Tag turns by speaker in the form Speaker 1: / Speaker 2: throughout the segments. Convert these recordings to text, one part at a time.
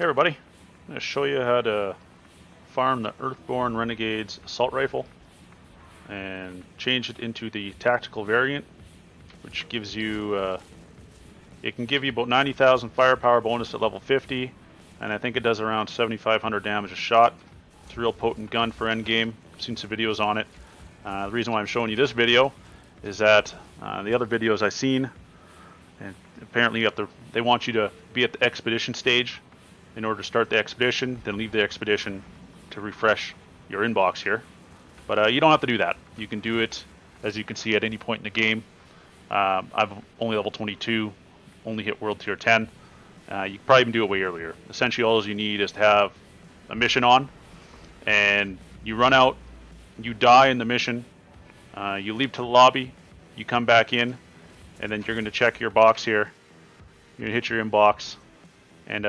Speaker 1: Hey everybody, I'm going to show you how to farm the Earthborn Renegade's assault rifle and change it into the tactical variant, which gives you, it can give you about 90,000 firepower bonus at level 50, and I think it does around 7,500 damage a shot. It's a real potent gun for endgame. I've seen some videos on it. The reason why I'm showing you this video is that the other videos I've seen, and apparently they want you to be at the expedition stage in order to start the expedition, then leave the expedition to refresh your inbox here. But you don't have to do that. You can do it, as you can see, at any point in the game. I've only level 22, only hit World Tier 10. You could probably even do it way earlier. Essentially, all you need is to have a mission on, and you run out, you die in the mission, you leave to the lobby, you come back in, and then you're going to check your box here. You're going to hit your inbox, and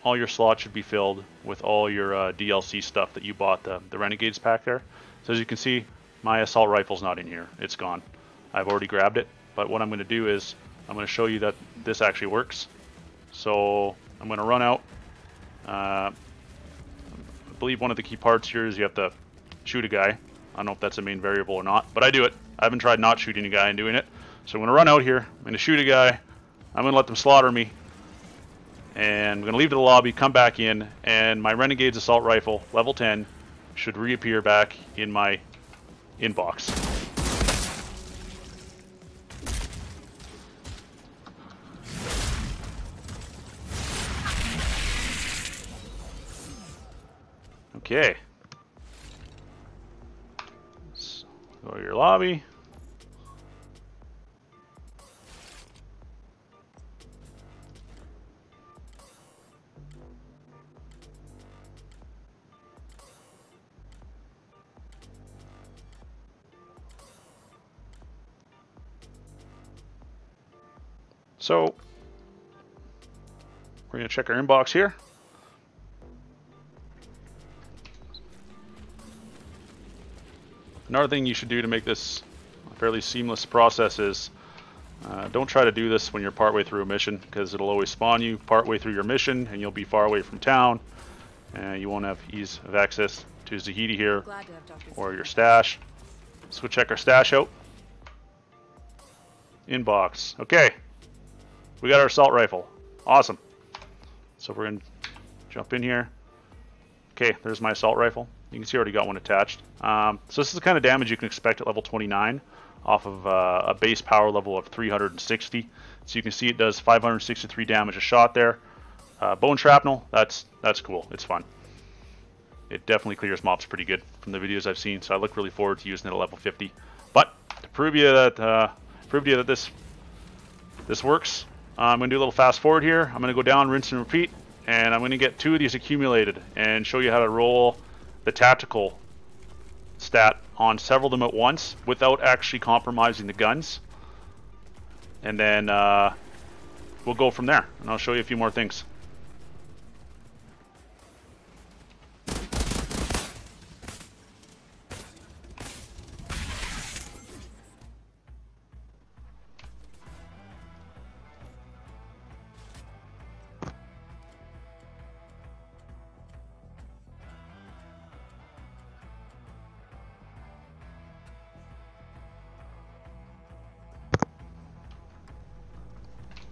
Speaker 1: all your slots should be filled with all your DLC stuff that you bought the Renegades pack there. So as you can see, my assault rifle's not in here. It's gone. I've already grabbed it, but what I'm going to do is I'm going to show you that this actually works. So I'm going to run out. I believe one of the key parts here is you have to shoot a guy. I don't know if that's a main variable or not, but I do it. I haven't tried not shooting a guy and doing it. So I'm going to run out here. I'm going to shoot a guy. I'm going to let them slaughter me. And I'm going to leave the lobby, come back in, and my Renegade's assault rifle, level 10, should reappear back in my inbox. Okay. Let's go to your lobby. So we're going to check our inbox here. Another thing you should do to make this a fairly seamless process is don't try to do this when you're partway through a mission, because it'll always spawn you partway through your mission and you'll be far away from town and you won't have ease of access to Zahidi here or your stash. Let's go check our stash out. Inbox. Okay. We got our assault rifle. Awesome. So we're going to jump in here. Okay, there's my assault rifle. You can see I already got one attached. So this is the kind of damage you can expect at level 29 off of a base power level of 360. So you can see it does 563 damage a shot there. Bone shrapnel, that's cool. It's fun. It definitely clears mobs pretty good from the videos I've seen. So I look really forward to using it at level 50. But to prove to you that this works, I'm going to do a little fast forward here. I'm going to go down, rinse and repeat, and I'm going to get 2 of these accumulated and show you how to roll the tactical stat on several of them at once without actually compromising the guns. And then we'll go from there, and I'll show you a few more things.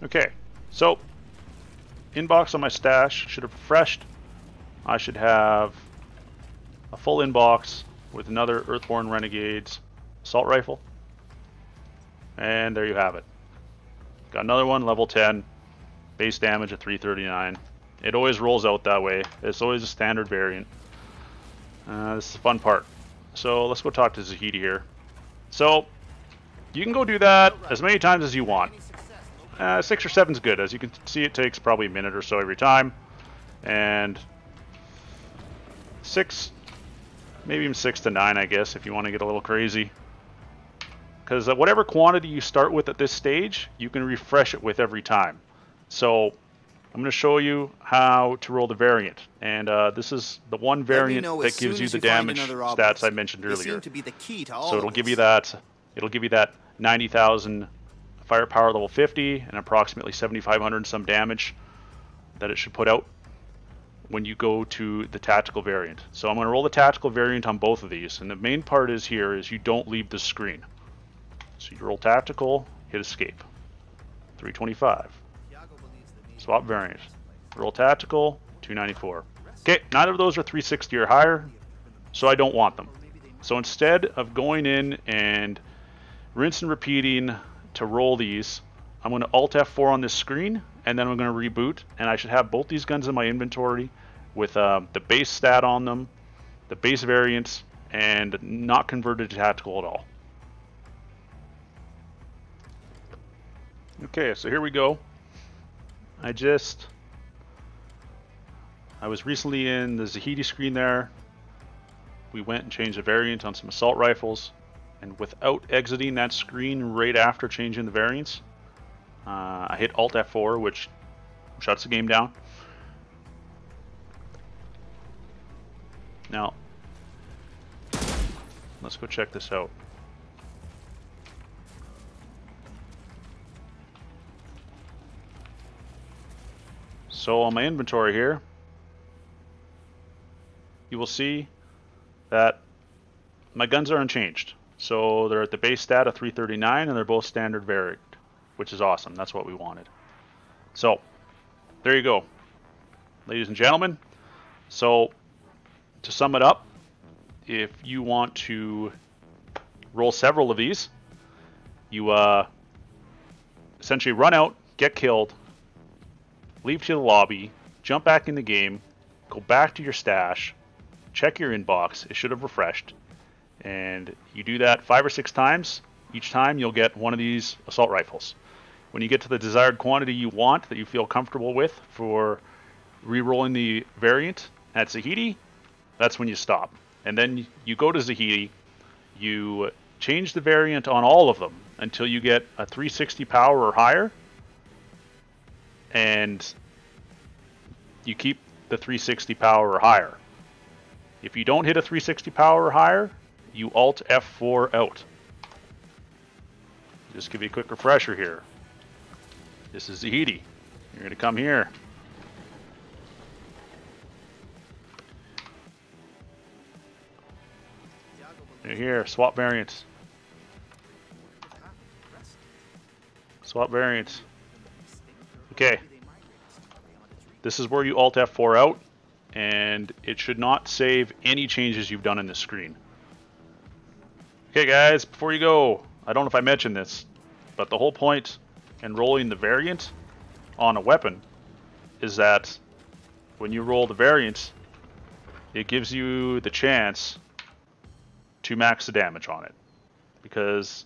Speaker 1: Okay, so inbox on my stash should have refreshed. I should have a full inbox with another Earthborn Renegade's assault rifle. And there you have it. Got another one, level 10, base damage at 339. It always rolls out that way. It's always a standard variant. This is the fun part. So let's go talk to Zahidi here. So you can go do that as many times as you want. 6 or 7 is good. As you can see, it takes probably a minute or so every time. And 6, maybe even 6 to 9, I guess, if you want to get a little crazy. Because whatever quantity you start with at this stage, you can refresh it with every time. So I'm going to show you how to roll the variant. And this is the one variant that gives you the damage stats I mentioned earlier. So it'll give you that 90,000 firepower level 50 and approximately 7,500 some damage that it should put out. when you go to the tactical variant. So I'm going to roll the tactical variant on both of these, and the main part is here is you don't leave the screen. So you roll tactical, hit escape. 325. Swap variant. Roll tactical, 294. Okay, neither of those are 360 or higher, so I don't want them. So instead of going in and rinse and repeating to roll these, I'm going to Alt F4 on this screen, and then I'm going to reboot, and I should have both these guns in my inventory with the base stat on them, the base variants, and not converted to tactical at all. Okay, so here we go. I was recently in the Zahedi screen there. We went and changed the variant on some assault rifles, and without exiting that screen right after changing the variants, I hit Alt F4, which shuts the game down. Now, let's go check this out. So on my inventory here, you will see that my guns are unchanged. So they're at the base stat of 339, and they're both standard variant, which is awesome. That's what we wanted. So there you go, ladies and gentlemen. So to sum it up, if you want to roll several of these, you essentially run out, get killed, leave to the lobby, jump back in the game, go back to your stash, check your inbox, it should have refreshed, and you do that 5 or 6 times. Each time you'll get one of these assault rifles. When you get to the desired quantity you want, that you feel comfortable with for re-rolling the variant at Zahedi, that's when you stop. And then you go to Zahedi, you change the variant on all of them until you get a 360 power or higher, and you keep the 360 power or higher. If you don't hit a 360 power or higher, you Alt F4 out. Just give you a quick refresher here. This is Zahedi. You're going to come here. You're here, swap variants. Swap variants. Okay. This is where you Alt F4 out, and it should not save any changes you've done in the screen. Okay guys, before you go, I don't know if I mentioned this, but the whole point in rolling the variant on a weapon is that when you roll the variant, it gives you the chance to max the damage on it. Because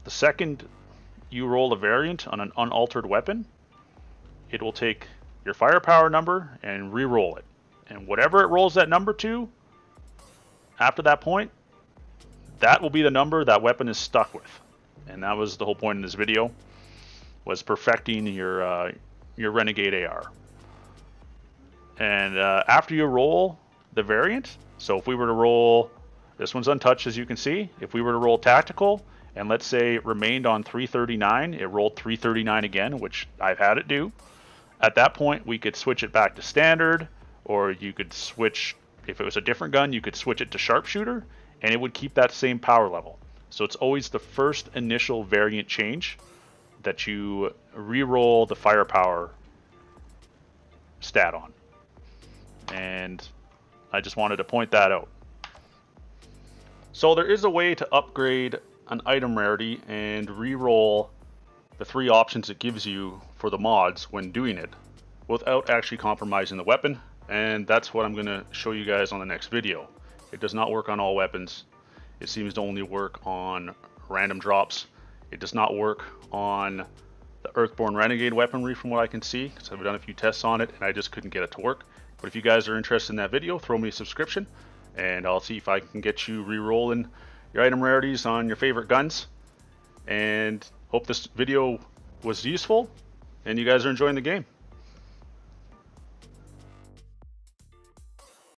Speaker 1: the second you roll a variant on an unaltered weapon, it will take your firepower number and re-roll it. And whatever it rolls that number to, after that point, that will be the number that weapon is stuck with. And that was the whole point in this video, was perfecting your Renegade AR. And after you roll the variant, so if we were to roll, this one's untouched as you can see, if we were to roll tactical, and let's say it remained on 339, it rolled 339 again, which I've had it do. At that point, we could switch it back to standard, or you could switch, if it was a different gun, you could switch it to sharpshooter, and it would keep that same power level. So it's always the first initial variant change that you re-roll the firepower stat on. And I just wanted to point that out. So there is a way to upgrade an item rarity and re-roll the 3 options it gives you for the mods when doing it without actually compromising the weapon, and that's what I'm going to show you guys on the next video. It does not work on all weapons. It seems to only work on random drops. It does not work on the Earthborn Renegade weaponry from what I can see, because I've done a few tests on it and I just couldn't get it to work. But if you guys are interested in that video, throw me a subscription and I'll see if I can get you re-rolling your item rarities on your favorite guns. And hope this video was useful and you guys are enjoying the game.